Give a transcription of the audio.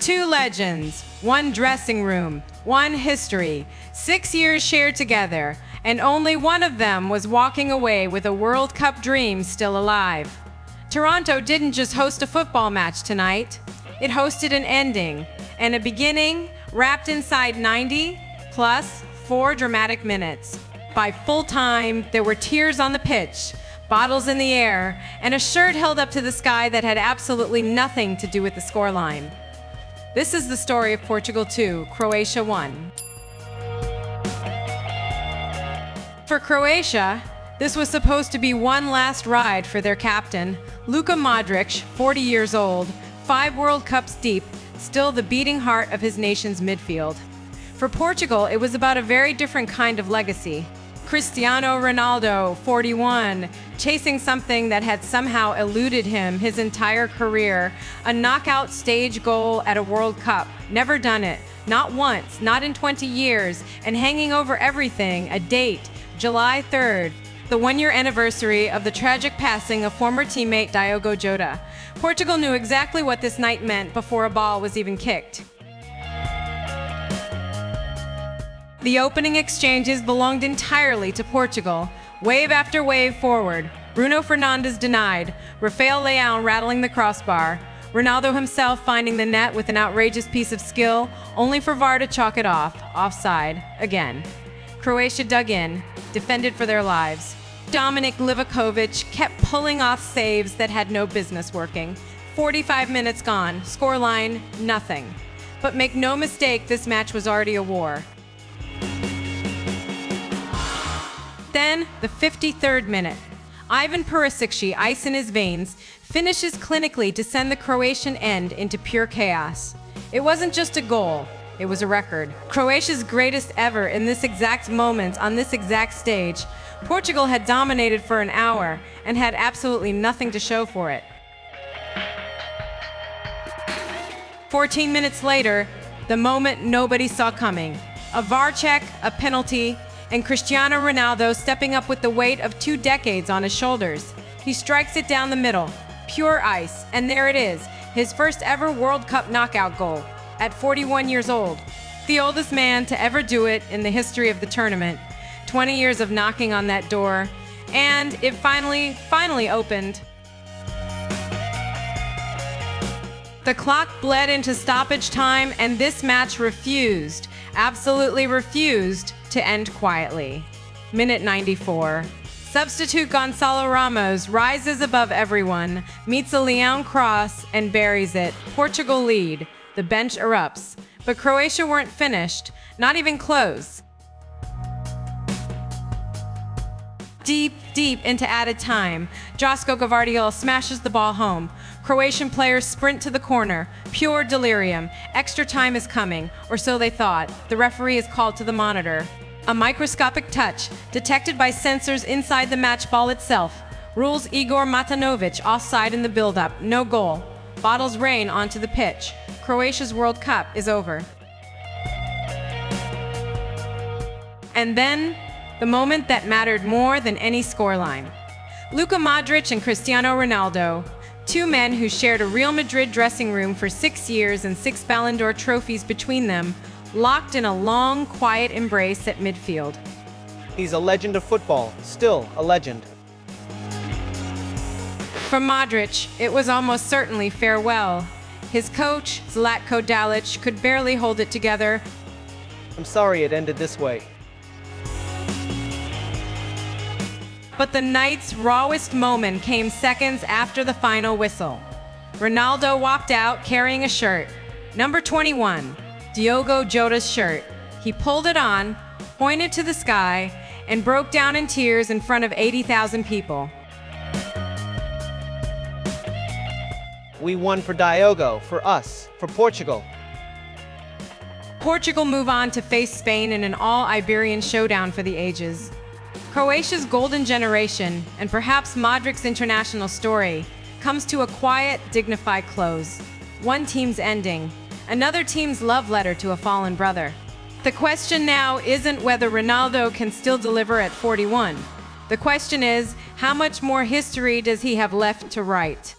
Two legends, one dressing room, one history, 6 years shared together, and only one of them was walking away with a World Cup dream still alive. Toronto didn't just host a football match tonight, it hosted an ending and a beginning wrapped inside 90 plus 4 dramatic minutes. By full time, there were tears on the pitch, bottles in the air, and a shirt held up to the sky that had absolutely nothing to do with the scoreline. This is the story of Portugal 2, Croatia 1. For Croatia, this was supposed to be one last ride for their captain, Luka Modrić, 40 years old, 5 World Cups deep, still the beating heart of his nation's midfield. For Portugal, it was about a very different kind of legacy. Cristiano Ronaldo, 41, chasing something that had somehow eluded him his entire career, a knockout stage goal at a World Cup. Never done it, not once, not in 20 years, and hanging over everything, a date, July 3rd, the one-year anniversary of the tragic passing of former teammate Diogo Jota. Portugal knew exactly what this night meant before a ball was even kicked. The opening exchanges belonged entirely to Portugal. Wave after wave forward. Bruno Fernandes denied. Rafael Leão rattling the crossbar. Ronaldo himself finding the net with an outrageous piece of skill, only for VAR to chalk it off. Offside. Again. Croatia dug in, defended for their lives. Dominik Livakovic kept pulling off saves that had no business working. 45 minutes gone. Scoreline, nothing. But make no mistake, this match was already a war. Then, the 53rd minute. Ivan Perisic, ice in his veins, finishes clinically to send the Croatian end into pure chaos. It wasn't just a goal, it was a record. Croatia's greatest ever in this exact moment, on this exact stage. Portugal had dominated for an hour and had absolutely nothing to show for it. 14 minutes later, the moment nobody saw coming. A VAR check, a penalty, and Cristiano Ronaldo stepping up with the weight of 2 decades on his shoulders. He strikes it down the middle, pure ice, and there it is, his first ever World Cup knockout goal, at 41 years old. The oldest man to ever do it in the history of the tournament. 20 years of knocking on that door, and it finally opened. The clock bled into stoppage time, and this match refused, absolutely refused, to end quietly. Minute 94. Substitute Gonçalo Ramos rises above everyone, meets a Leão cross, and buries it. Portugal lead. The bench erupts. But Croatia weren't finished, not even close. Deep into added time, Josko Gvardiol smashes the ball home. Croatian players sprint to the corner. Pure delirium. Extra time is coming, or so they thought. The referee is called to the monitor. A microscopic touch, detected by sensors inside the match ball itself, rules Igor Matanovic offside in the build-up. No goal. Bottles rain onto the pitch. Croatia's World Cup is over. And then, the moment that mattered more than any scoreline. Luka Modrić and Cristiano Ronaldo, 2 men who shared a Real Madrid dressing room for 6 years and 6 Ballon d'Or trophies between them, locked in a long, quiet embrace at midfield. He's a legend of football, still a legend. For Modrić, it was almost certainly farewell. His coach, Zlatko Dalic, could barely hold it together. I'm sorry it ended this way. But the night's rawest moment came seconds after the final whistle. Ronaldo walked out carrying a shirt, number 21, Diogo Jota's shirt. He pulled it on, pointed to the sky, and broke down in tears in front of 80,000 people. We won for Diogo, for us, for Portugal. Portugal move on to face Spain in an all-Iberian showdown for the ages. Croatia's golden generation, and perhaps Modric's international story, comes to a quiet, dignified close. One team's ending, another team's love letter to a fallen brother. The question now isn't whether Ronaldo can still deliver at 41. The question is, how much more history does he have left to write?